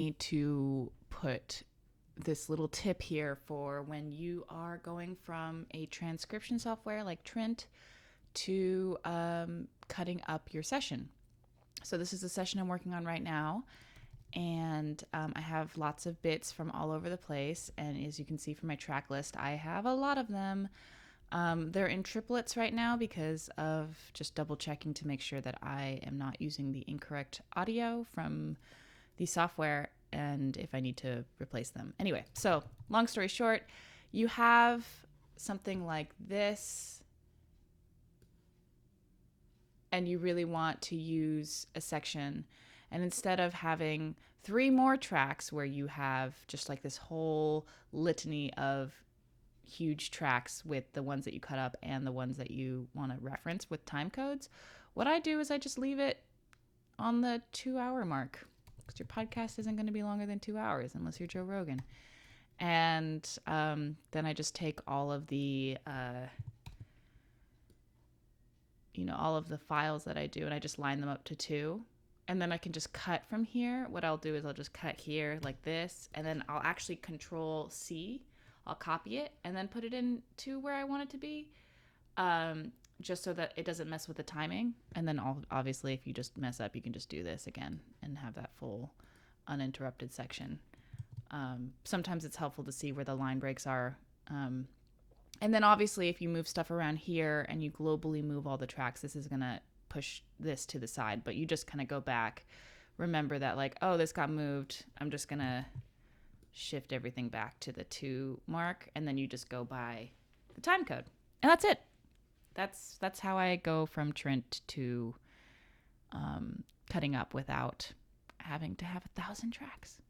me to put this little tip here for when you are going from a transcription software like Trint to cutting up your session. So this is the session I'm working on right now, and I have lots of bits from all over the place, and as you can see from my track list, I have a lot of them. They're in triplets right now because of just double checking to make sure that I am not using the incorrect audio from the software and if I need to replace them. Anyway, so long story short, you have something like this and you really want to use a section, and instead of having 3 more tracks where you have just like this whole litany of huge tracks with the ones that you cut up and the ones that you want to reference with time codes, what I do is I just leave it on the 2-hour mark, because your podcast isn't going to be longer than 2 hours unless you're Joe Rogan. And then I just take all of the all of the files that I do, and I just line them up to 2, and then I can just cut from here. What I'll do is I'll just cut here like this, and then I'll actually Control C. I'll copy it and then put it into where I want it to be, just so that it doesn't mess with the timing. And then obviously if you just mess up, you can just do this again and have that full uninterrupted section. Sometimes it's helpful to see where the line breaks are. And then obviously if you move stuff around here and you globally move all the tracks, this is going to push this to the side, but you just kind of go back, remember that like, oh, this got moved. I'm just going to shift everything back to the 2 mark, and then you just go by the time code, and that's it. That's how I go from Trint to cutting up without having to have 1,000 tracks.